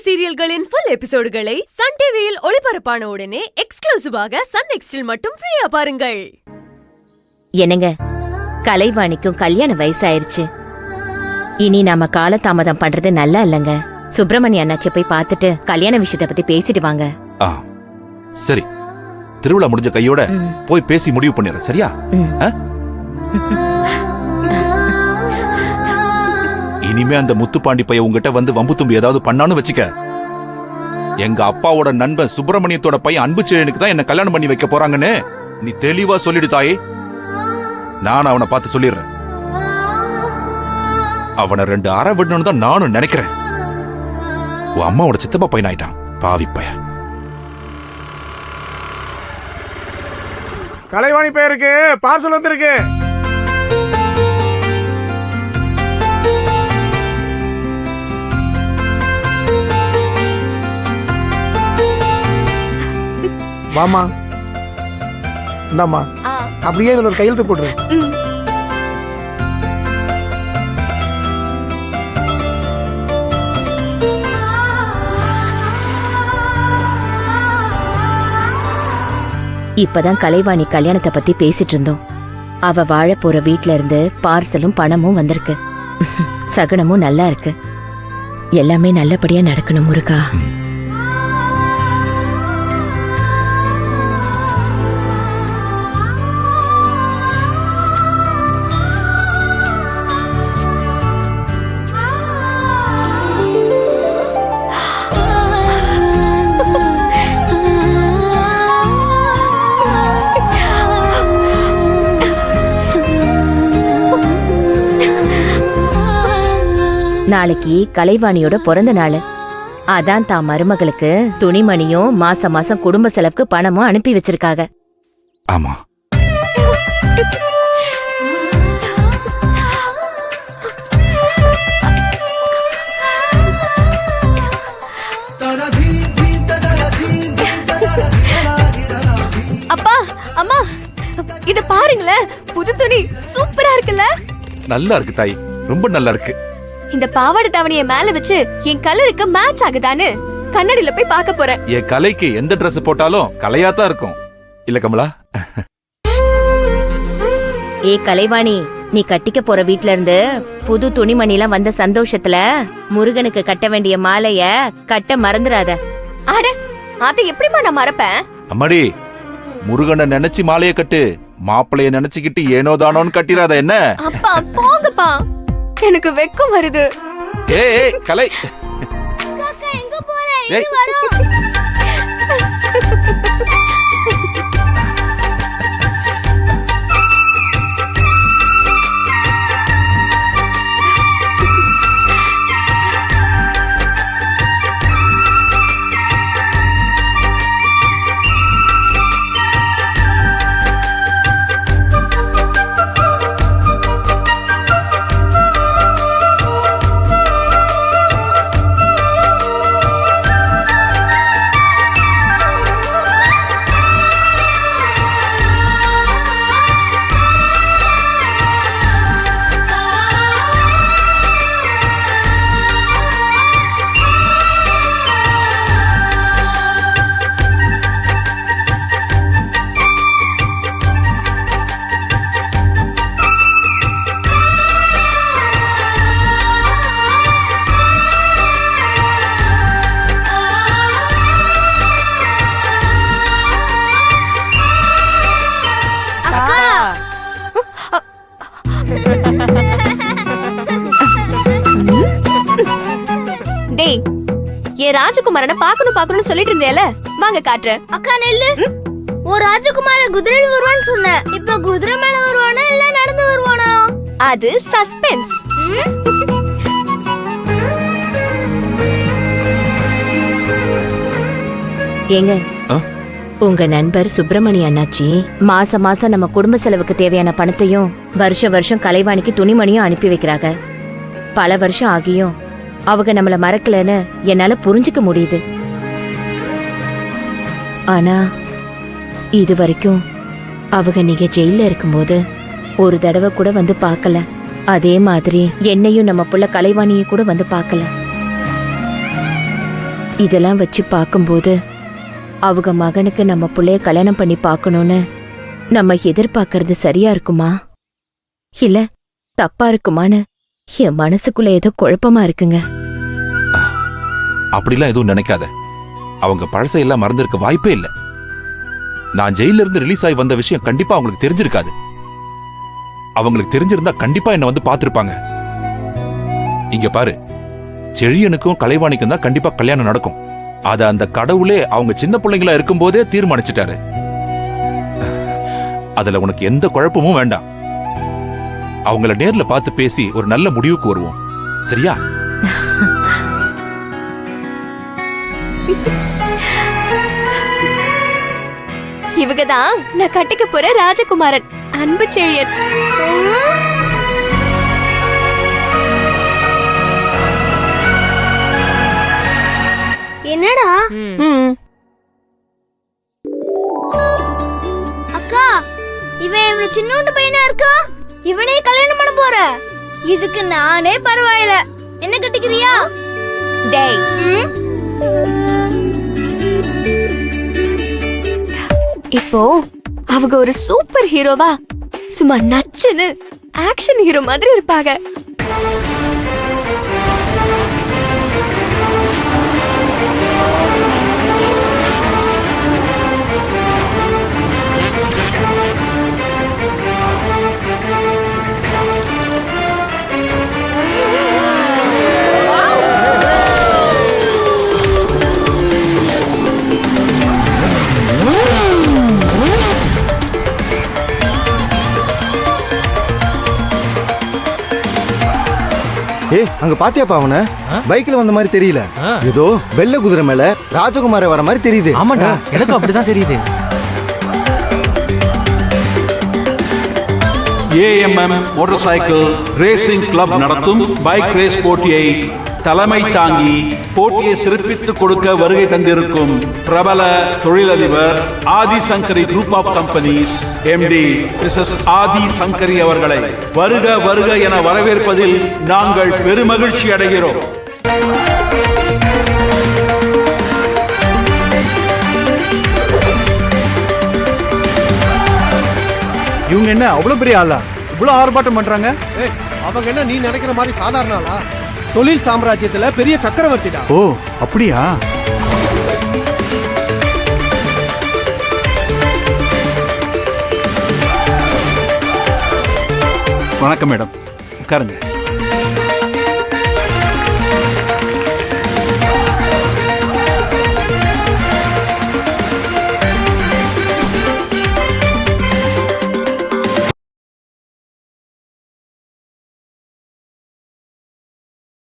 சீரியல்களின் full எபிசோடுகளை Sun டிவியில் ஒளிபரப்பான உடனே எக்ஸ்க்ளூசிவாக சன் நெக்ஸ்டில் மட்டும் ஃப்ரீயா பாருங்கள். என்னங்க, கலைவாணிக்கும் கல்யாண வயசாயிருச்சு. இனி நாம காலதாமதம் பண்றது நல்லா இல்லங்க. சுப்பிரமணிய அண்ணாச்சி போய் பார்த்துட்டு கல்யாண விஷயத்தை பத்தி பேசிட்டு வாங்க. சரி, திருவிழா முடிஞ்ச கையோட போய் பேசி முடிவு பண்ணிடுறேன். சரியா? இனிமே அந்த முத்துப்பாண்டி பைய உங்ககிட்ட வந்து வம்பு தும்பி ஏதாவது பண்ணான்னு வச்சுக்க, எங்க அப்பாவோட நண்பன் சுப்பிரமணியத்தோட பையன் அன்புச்செழியனுக்கு தான் என்ன கல்யாணம் பண்ணி வைக்க போறாங்கன்னு நீ தெளிவா சொல்லிடு தாயே. நான் அவனை பார்த்து சொல்லிடுறேன். அவனை 2 அறை விடணும்னு தான் நானும் நினைக்கிறேன். உன் அம்மாவோட சித்தப்பா பையன் ஆயிட்டான், பாவி பையன். கலைவாணி பேருக்கு பார்சல் வந்திருக்கு. வாமா, இந்தாம்மா, அப்படியே இதுல ஒரு கையெழுத்து போடுற. இப்பதான் கலைவாணி கல்யாணத்தை பத்தி பேசிட்டு இருந்தோம். அவ வாழ போற வீட்ல இருந்து பார்சலும் பணமும் வந்திருக்கு. சகுனமும் நல்லா இருக்கு. எல்லாமே நல்லபடியா நடக்கணும் முருகா. நாளைக்கு கலைவாணியோட பிறந்த நாள். அதான் தான் மருமகளுக்கு துணிமணியும் மாசம் மாசம் குடும்ப செலவுக்கு பணமும் அனுப்பி வச்சிருக்காங்க. ஆமா, அப்பா, அம்மா, இத பாருங்களேன். புது துணி சூப்பரா இருக்குல்ல? நல்லா இருக்கு தாய், ரொம்ப நல்லா இருக்கு. இந்த பாவாடை தாவணிய மேல வச்சு என் கலருக்கு மேட்ச் ஆகுதான்னு கண்ணாடியில போய் பார்க்க போறேன். என் கலைக்கு எந்த Dress போட்டாலும் கலையாத்தான் இருக்கும். இல்ல கமலா? ஏ கலைவாணி, நீ கட்டிக்க போற வீட்ல இருந்து புது துணிமணிலாம் வந்த சந்தோஷத்துல முருகனுக்கு கட்ட வேண்டிய மாலைய கட்ட மறந்துடாத. அட, அத எப்படிமா நான் மறப்பேன்? அம்மாடி, முருகனை நினைச்சு மாலைய கட்டு, மாப்பிளைய நினைச்சுக்கிட்டு ஏனோ தானோன்னு கட்டிராத என்ன? அப்பா போங்கப்பா, எனக்கு வெக்கம் வருது. ஏய் கலை, காக்கா எங்க போற? ஏய். இது வரும். டேய், ஏ ராஜகுமாரனை பாக்கணும் சொல்லிட்டு இருந்தேல, வாங்க காட்டுறேன். அக்கா நெல்லு. ஒரு ராஜகுமார குதிரையில வருவான்னு சொன்ன. இப்ப குதிரை மேல வருவானா இல்ல நடந்து வருவானா? அது சஸ்பென்ஸ். ஏங்க, உங்க நண்பர் சுப்பிரமணிய அண்ணாச்சி மாசம் மாசம் நம்ம குடும்ப செலவுக்கு தேவையான பணத்தையும் வருஷம் கலைவாணிக்கு துணிமணியும் அனுப்பி வைக்கிறாங்க. பல வருஷம் ஆகியும் அவங்க நம்மள மறக்கலன்னு என்னால புரிஞ்சுக்க முடியுது. ஆனா இது வரைக்கும் அவங்க நீங்க ஜெயில இருக்கும்போது ஒரு தடவை கூட வந்து பார்க்கல. அதே மாதிரி என்னையும் நம்ம புள்ள கலைவாணியை கூட வந்து பார்க்கல. இதெல்லாம் வச்சு பார்க்கும்போது அவங்க மகனுக்கு நம்ம புள்ளைய கல்யாணம் பண்ணி பார்க்கணும்னு நம்ம எதிர்பார்க்கறது சரியா இருக்குமா இல்ல தப்பா இருக்குமான்னு என் மனசுக்குள்ள ஏதோ குழப்பமா இருக்குங்க. அப்படிலாம் எதுவும் நினைக்காத. அவங்க பழசையெல்லாம் மறந்திருக்க வாய்ப்பே இல்ல. நான் ஜெயில இருந்து ரிலீஸ் ஆகி வந்த விஷயம் கண்டிப்பா அவங்களுக்கு தெரிஞ்சிருக்காது. அவங்களுக்கு தெரிஞ்சிருந்தா கண்டிப்பா என்ன வந்து பாத்திருப்பாங்க. இங்க பாரு, செழியனுக்கும் கலைவாணிக்கும் தான் கண்டிப்பா கல்யாணம் நடக்கும். அத அந்த கடவுளே அவங்க சின்ன பிள்ளைங்களா இருக்கும் போதே தீர்மானிச்சுட்டாரு. அதுல உனக்கு எந்த குழப்பமும் வேண்டாம். அவங்கள நேர்ல பார்த்து பேசி ஒரு நல்ல முடிவுக்கு வருவோம். சரியா? இவங்கதான் நான் கட்டிக்க போற ராஜகுமாரன், அன்பு செழியன். என்னடா அக்கா, இவன் சின்னோண்டு பையனா இருக்கா? இவனே கல்யாணம் பண்ண போற? இதுக்கு நானே பரவாயில்ல. என்ன கட்டிக்கிறியா? டேய், இப்போ அவங்க ஒரு சூப்பர் ஹீரோவா சும்மா நச்சுன்னு ஆக்ஷன் ஹீரோ மாதிரி இருப்பாங்க. அங்க பாத்தியாப்பா அவன? பைக்ல வந்த மாதிரி தெரியல. ஏதோ வெள்ளை குதிரை மேல ராஜகுமார வர மாதிரி தெரியுது. ஆமாடா, எனக்கு அப்படிதான் தெரியுது. AMM motorcycle racing club நடத்தும் பைக் ரேஸ் போட்டியை தலைமை தாங்கி போட்டியை சிறப்பித்துக் கொடுக்க வருகை தந்திருக்கும் பிரபல தொழிலதிபர் Aadhi Sankari group of companies MD Mrs Aadhi Sankari அவர்களை வருக வருக என வரவேற்பதில் நாங்கள் பெருமகிழ்ச்சி அடைகிறோம். இவங்க என்ன அவ்வளவு பெரிய ஆளா? இவ்வளவு ஆர்ப்பாட்டம் பண்றாங்க? அவங்க என்ன நீ நினைக்கிற மாதிரி சாதாரண ஆளா? தொழில் சாம்ராஜ்யத்துல பெரிய சக்கரவர்த்திடா. ஓ அப்படியா? வணக்கம் மேடம், உட்காருங்க.